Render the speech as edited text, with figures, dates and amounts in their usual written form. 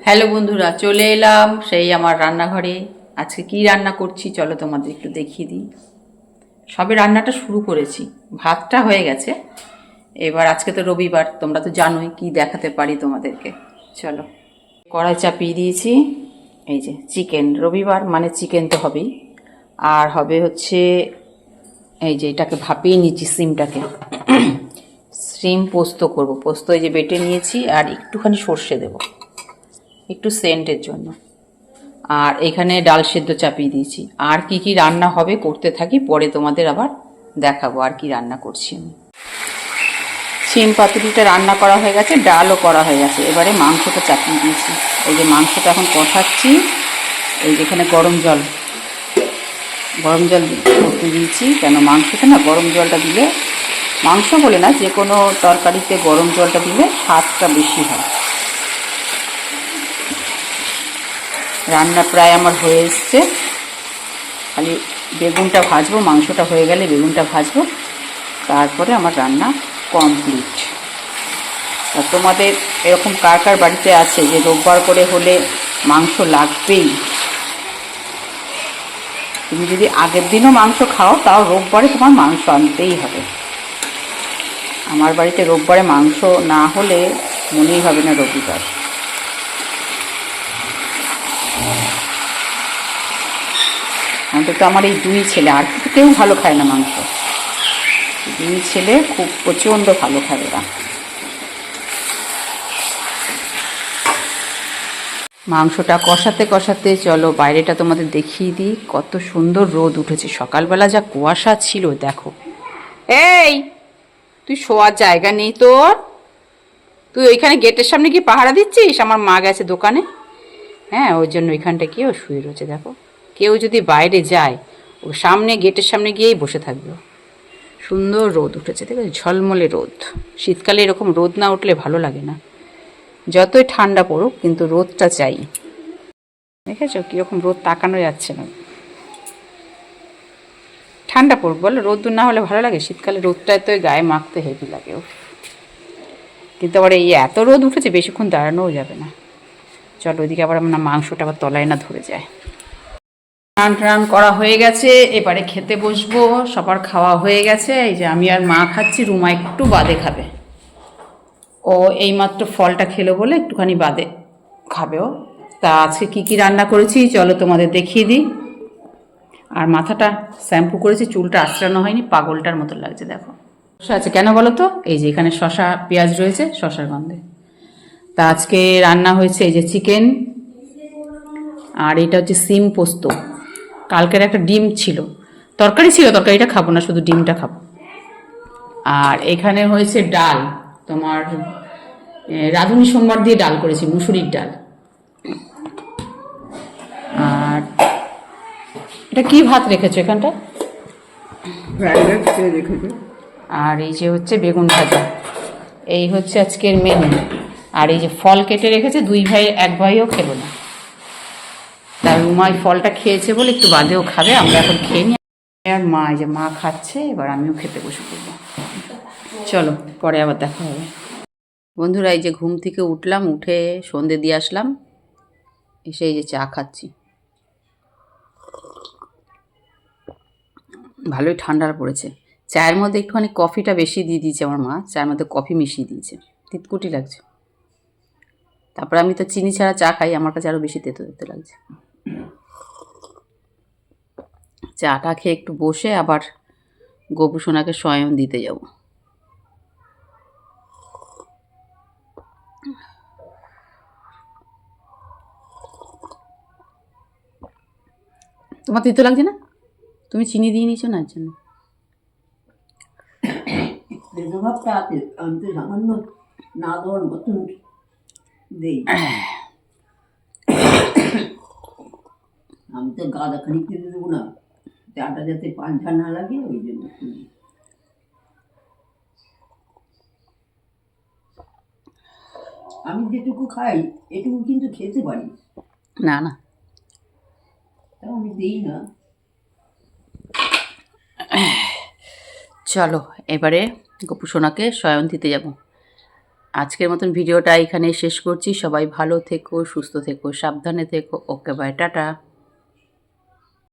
Hello বন্ধুরা, চলে এলাম সেই আমার রান্নাঘরে। আজকে কি রান্না করছি চলো তোমাদের একটু দেখিয়ে দিই। সবে রান্নাটা শুরু করেছি, ভাতটা হয়ে গেছে। এবার আজকে তো রবিবার, তোমরা তো জানোই কি দেখাতে পারি তোমাদেরকে। চলো, কড়াই চাপিয়ে দিয়েছি। এই যে চিকেন, রবিবার মানে চিকেন তো হবেই। আর হবে হচ্ছে এই যে এটাকে ভাপিয়ে নিয়েছি, সিমটাকে। সিম পোস্ত করব। পোস্ত এই যে বেটে নিয়েছি, আর একটুখানি সর্ষে দেবো একটু সেন্টের জন্য। আর এখানে ডাল সেদ্ধ চাপিয়ে দিয়েছি। আর কি কি রান্না হবে করতে থাকি, পরে তোমাদের আবার দেখাবো আর কি রান্না করছি আমি। শিম পাতুরিটা রান্না করা হয়ে গেছে, ডালও করা হয়ে গেছে। এবারে মাংসটা চাপিয়ে দিয়েছি। এই যে মাংসটা এখন কষাচ্ছি। এই যেখানে গরম জল করতে দিয়েছি, কেন মাংসতে না গরম জলটা দিলে, মাংস বলে না যে কোনো তরকারিতে গরম জলটা দিলে স্বাদটা বেশি হয়। রান্না প্রায় আমার হয়ে এসছে, খালি বেগুনটা ভাজবো। মাংসটা হয়ে গেলে বেগুনটা ভাজবো, তারপরে আমার রান্না কমপ্লিট। আর তোমাদের এরকম কার কার বাড়িতে আছে যে রোববার করে হলে মাংস লাগবেই? তুমি যদি আগের দিনও মাংস খাও, তাও রোববারে তোমার মাংস আনতেই হবে। আমার বাড়িতে রোববারে মাংস না হলে মনেই হবে না রবিবার। অন্তত আমার এই দুই ছেলে, আর কিন্তু কেউ ভালো খায় না মাংস। দুই ছেলে খুব প্রচণ্ড ভালো খায় ওরা। মাংসটা কষাতে কষাতে চলো বাইরেটা তোমাদের দেখিয়ে দিই। কত সুন্দর রোদ উঠেছে, সকালবেলা যা কুয়াশা ছিল দেখো। এই, তুই শোয়ার জায়গা নেই তোর? তুই ওইখানে গেটের সামনে কি পাহারা দিচ্ছিস? আমার মা গেছে দোকানে, হ্যাঁ ওই জন্য ওইখানটা গিয়ে ও শুয়ে রয়েছে। দেখো, কেউ যদি বাইরে যায় ও সামনে গেটের সামনে গিয়েই বসে থাকবে। সুন্দর রোদ উঠেছে, দেখো ঝলমলে রোদ। শীতকালে এরকম রোদ না উঠলে ভালো লাগে না। যতই ঠান্ডা পড়ুক কিন্তু রোদটা চাই। দেখেছো কীরকম রোদ, তাকানো যাচ্ছে না। ঠান্ডা পড়ুক বলো, রোদ্দুর না হলে ভালো লাগে? শীতকালে রোদটায় তো গায়ে মাখতে হেভি লাগে। কিন্তু আবার এই এত রোদ উঠেছে, বেশিক্ষণ দাঁড়ানোও যাবে না। চলো ওইদিকে আবার আমার মাংসটা আবার তলায় না ধরে যায়। রান টান করা হয়ে গেছে, এবারে খেতে বসবো। সবার খাওয়া হয়ে গেছে। এই যে আমি আর মা খাচ্ছি, রুমা একটু বাদে খাবে। ও এইমাত্র ফলটা খেলো বলে একটুখানি বাদে খাবে ও। তা আজকে কী কী রান্না করেছি চলো তোমাদের দেখিয়ে দিই। আর মাথাটা শ্যাম্পু করেছি, চুলটা আঁচড়ানো হয়নি, পাগলটার মতো লাগছে দেখো। শসা আছে কেন বলো তো? এই যে এখানে শসা পেঁয়াজ রয়েছে, শসার গন্ধে। তা আজকে রান্না হয়েছে এই যে চিকেন, আর এটা হচ্ছে সিম পোস্ত। কালকের একটা ডিম ছিল, তরকারি ছিল, তরকারিটা খাবো না, শুধু ডিমটা খাবো। আর এখানে হয়েছে ডাল, তোমার রাঁধুনি সোমবার দিয়ে ডাল করেছি, মুসুরির ডাল। আর এটা কি ভাত রেখেছো এখানটা? আর এই যে হচ্ছে বেগুন ভাজা। এই হচ্ছে আজকের মেনু। আর এই যে ফল কেটে রেখেছে, দুই ভাই, এক ভাইও খেলো না। তার রুমাই ফলটা খেয়েছে বলে একটু বাদেও খাবে, আমরা এখন খেয়ে নিই। আর মা, এই যে মা খাচ্ছে, এবার আমিও খেতে বসে পড়বো। চলো পরে আবার দেখা হবে। বন্ধুরা এই যে ঘুম থেকে উঠলাম, উঠে সন্ধে দিয়ে আসলাম, এসে এই যে চা খাচ্ছি। ভালোই ঠান্ডা পড়েছে। চায়ের মধ্যে একটুখানি কফিটা বেশি দিয়ে দিয়েছে আমার মা, চায়ের মধ্যে কফি মিশিয়ে দিয়েছে, তিতকুটি লাগছে। তারপরে আমি তো চিনি ছাড়া চা খাই, আমার কাছে আরও বেশি তেতো তেতো লাগছে। চাটা খেয়ে একটু বসে আবার গপু সোনাকে শয়ন দিতে যাব। তোমার তিতো লাগছে না? তুমি চিনি দিয়ে নিয়েছো না, এর জন্য। আমি তো সামান্য না দেওয়ার মতন দেই। আমি তো গাদা খানিক দিতে দেবো না, চাটা যাতে পাঞ্চা না লাগে, ওই জন্য। আমি যেটুকু খাই এটুকু কিন্তু খেতে পারি না না, তাও আমি দিই না। চলো এবারে গপু সোনাকে শয়ন দিতে যাব। আজকের মতন ভিডিওটা এখানে শেষ করছি। সবাই ভালো থেকো, সুস্থ থেকো, সাবধানে থেকো। Okay bye, tata.